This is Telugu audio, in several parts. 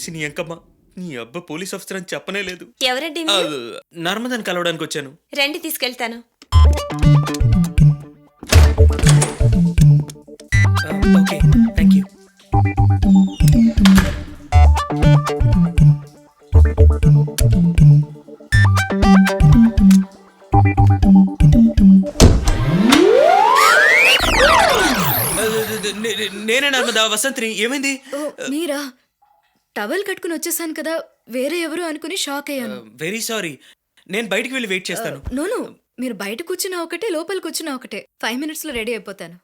ఊసి నీ అంకమ్మ నీ అబ్బ పోలీస్ ఆఫీసర్ అని చెప్పనే లేదు. ఎవరండి ఆ, మీరు? నర్మదని కలవడానికి వచ్చాను. రండి తీసుకెళ్తాను. Okay thank you. నేనే నర్మదా, వసంత్ని. ఏమైంది? ఓ మీరా? టవల్ కట్టుకుని వచ్చేసాను కదా, వేరే ఎవరు అనుకుని షాక్ అయ్యాను. Very sorry. నేను బయటికి వెళ్ళి వెయిట్ చేస్తాను. నోను, మీరు బయట కూర్చున్నా ఒకటే, లోపల కూర్చున్నా ఒకటే. 5 minutes లో రెడీ అయిపోతాను.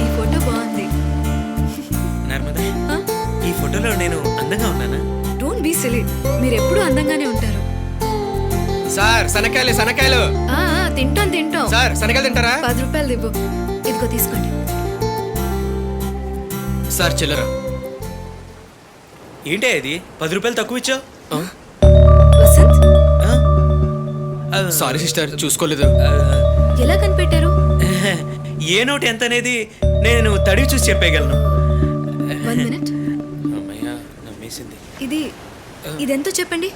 ఈ ఫోటో బాగుంది. నర్మదా, ఆ? ఈ ఫోటోలో నేను అందంగా ఉన్నానా? డోంట్ బీ సిలీ, మీరు ఎప్పుడూ అందంగానే ఉంటారు. సార్ శనక్కాయలు శనక్కాయలు తింటాం. సార్ శనక్కాయలు తింటారా? 10 రూపాయలు ఇవ్వు. ఇదిగో తీసుకోండి. సార్ చిల్లర. ఏంటే ఇది 10 రూపాయలు తక్కువ ఇచ్చావు? వసంత్, సారీ సిస్టర్, చూసుకోలేదు. ఎలా కనిపెట్టారు? ఏ నోట్ ఎంత అనేది నేను తడివి చూసి చెప్పేయగలను. 1 minute. అమ్మయ్యా, నమ్మేసింది. ఇదెంతో చెప్పండి.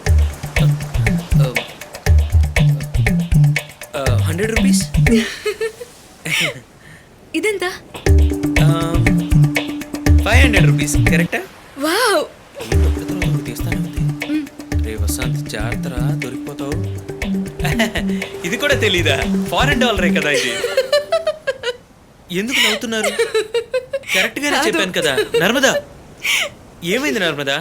100 రూపీస్. ఇదెంత? 500 రూపీస్. కరెక్టా? వావ్, తీస్తాను. రే వసంత్, జాగ్రత్త, దొరికిపోతావు. ఇది కూడా తెలీదా? ఫారెన్ డాలరే కదా ఇది. ఎందుకు నవ్వుతున్నారు? కరెక్ట్ గానే చెప్పాను కదా. నర్మదా, ఏమైంది నర్మదా?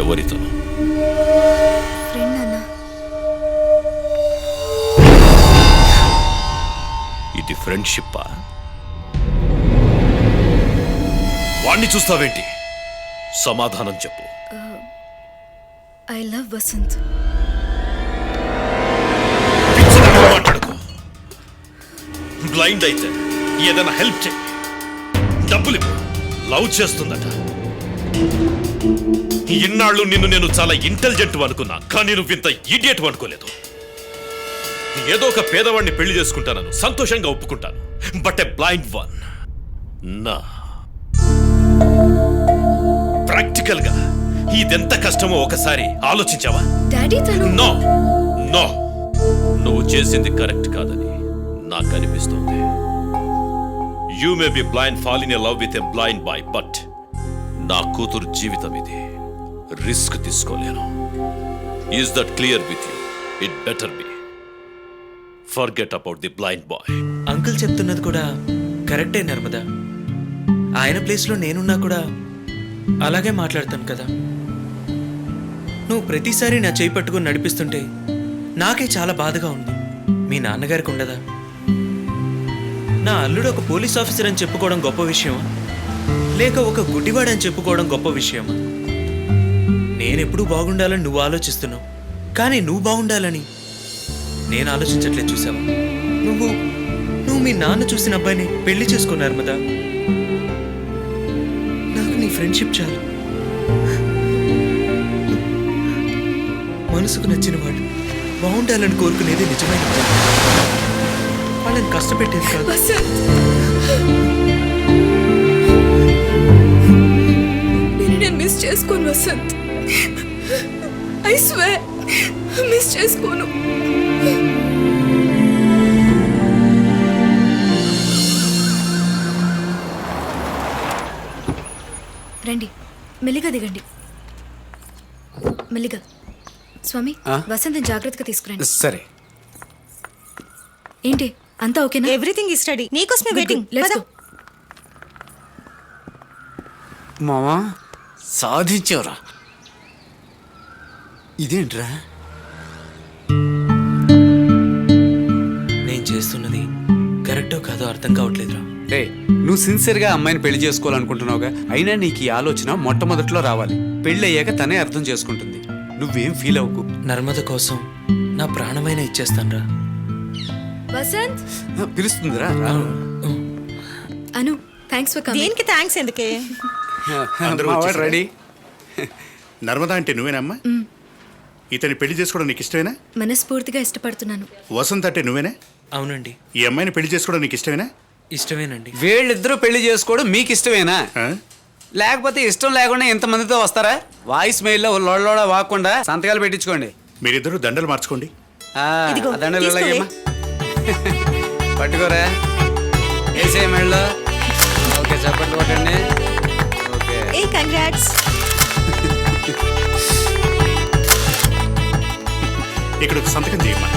ఎవరితో? ఫ్రెండ్ అన్న. ఇది ఫ్రెండ్షిప్పా? వాణ్ణి చూస్తావేంటి? సమాధానం చెప్పు. I love Vasanth. పిచ్చిదాన్ని మాట్లాడుకో. బ్లైండ్ అయితే ఏదైనా హెల్ప్ చేయి. డబ్బులు ఇవ్వు. లవ్ చేస్తుందట. ఇన్నాళ్ళు నిన్ను నేను చాలా ఇంటెలిజెంట్ అనుకున్నా, కానీ నువ్వు ఇంత ఇడియట్ అనుకోలేదు. ఏదో ఒక పేదవాడిని పెళ్లి చేసుకుంటానను సంతోషంగా ఒప్పుకుంటాను. బట్ ఎ బ్లైండ్ వన్ నా. ప్రాక్టికల్ గా ఇదెంత కష్టమో ఒకసారి ఆలోచించావా? డాడీ తను. నో నో, నువ్వు చేసింది కరెక్ట్ కాదని నాకు అనిపిస్తుంది. You may be blind, fall in a love with a blind boy, but నా కూతురు జీవితం ఇది. రిస్క్ తీసుకోలేను. Is that clear with you? It better be. Forget about the blind boy. Uncle చెప్తున్నది కూడా కరెక్టే నర్మదా. ఆయన ప్లేస్లో నేనున్నా కూడా అలాగే మాట్లాడతాను కదా. నువ్వు ప్రతిసారి నా చేయి పట్టుకుని నడిపిస్తుంటే నాకే చాలా బాధగా ఉంది. మీ నాన్నగారికి ఉండదా? నా అల్లుడు ఒక పోలీస్ ఆఫీసర్ అని చెప్పుకోవడం గొప్ప విషయమా, లేక ఒక గుడ్డివాడని చెప్పుకోవడం గొప్ప విషయమా? నేనెప్పుడూ బాగుండాలని నువ్వు ఆలోచిస్తున్నావు, కానీ నువ్వు బాగుండాలని నేను ఆలోచించట్లేదు. చూసావా? నువ్వు మీ నాన్న చూసిన అబ్బాయిని పెళ్లి చేసుకున్నారు కదా. నాకు నీ ఫ్రెండ్షిప్ చాలు. మనసుకు నచ్చిన వాడు బాగుండాలని కోరుకునేది నిజమైన ప్రేమ. వాళ్ళని కష్టపెట్టేది కాదు. వసంత్, నేను మిస్ చేసుకోను వసంత్. ఐ స్వేర్ మిస్ చేసుకోను. రండి, మెల్లిగా దిగండి. మెల్లిగా. స్వామి, వసంత్ జాగ్రత్తగా తీసుకురండి. సరే. ఏంటి, అంతా ఓకేనా? Everything is ready. నీకోసమే వెయిటింగ్. Let's go. మామా, సాధించావురా. ఇదేంట్రా? నేను చేస్తున్నది కరెక్టో కాదో అర్థం కావట్లేదురా. రే, నువ్వు సిన్సియర్గా అమ్మాయిని పెళ్లి చేసుకోవాలనుకుంటున్నావుగా. అయినా నీకు ఈ ఆలోచన మొట్టమొదట్లో రావాలి. పెళ్ళి అయ్యాక తనే అర్థం చేసుకుంటుంది. నువ్వేం ఫీల్ అవ్వకు. నర్మద కోసం నా ప్రాణమైన ఇచ్చేస్తానురా. వసంత్, పిలుస్తుందిరా. అను థ్యాంక్స్ ఫర్ కమింగ్. దేనికి థ్యాంక్స్ ఎందుకే? అందరూ మావాడు వచ్చేసారా? రెడీ. నర్మదా అంటే నువ్వేనమ్మా? ఇతని పెళ్లి చేసుకోవడం నీకు ఇష్టమేనా? మనస్ఫూర్తిగా ఇష్టపడుతున్నాను. వసంత్ అంటే నువ్వేనా? అవునండి, ఈ అమ్మాయిని పెళ్లి చేసుకోవడం నీకు ఇష్టమేనా? ఇష్టమేనండి. వీళ్ళిద్దరూ పెళ్లి చేసుకోవడం మీకు ఇష్టమేనా? ఆ? లేకపోతే ఇష్టం లేకుండా ఎంతమందితో వస్తారా? వాయిస్ మెయిల్లో లోడ వాకుండా సంతకాలు పెట్టించుకోండి. మీరిద్దరూ దండలు మార్చుకోండి. ఇదిగో, దండలు తీసుకోవే. ఇలాగేమ్మా. పట్టుకోరా వేసే మెయిల్లో. ఓకే చెప్పండి కొట్టండి. ఓకే ఏ కంగ్రాట్స్. ఇక్కడ ఒక సంతకం చేయమ్మా.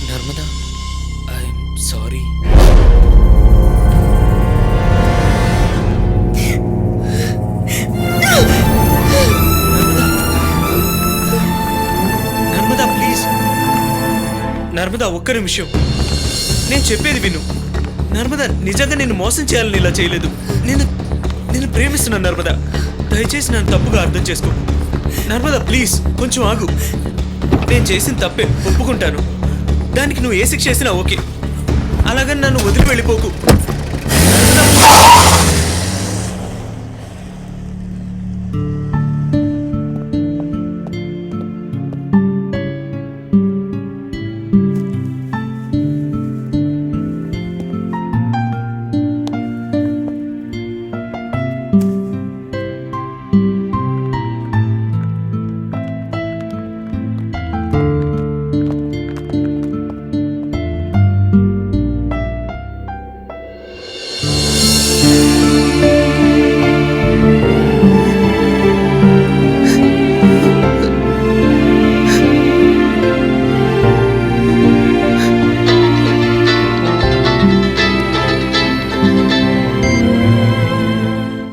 Narmada, I'm sorry. Narmada please. Narmada ఒక్క నిమిషం, నేను చెప్పేది విను. నర్మదా నిజంగా నేను మోసం చేయాలని ఇలా చేయలేదు. నేను ప్రేమిస్తున్నాను నర్మదా. దయచేసి నన్ను తప్పుగా అర్థం చేసుకో. నర్మదా ప్లీజ్ కొంచెం ఆగు. నేను చేసిన తప్పే ఒప్పుకుంటాను. దానికి నువ్వు ఏ శిక్ష చేసినా ఓకే. అలాగని నన్ను వదిలి వెళ్ళిపోకు.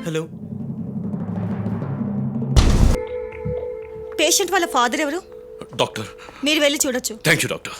హలో, పేషెంట్ వాళ్ళ ఫాదర్ ఎవరు? డాక్టర్, మీరు వెళ్ళి చూడొచ్చు. Thank you doctor.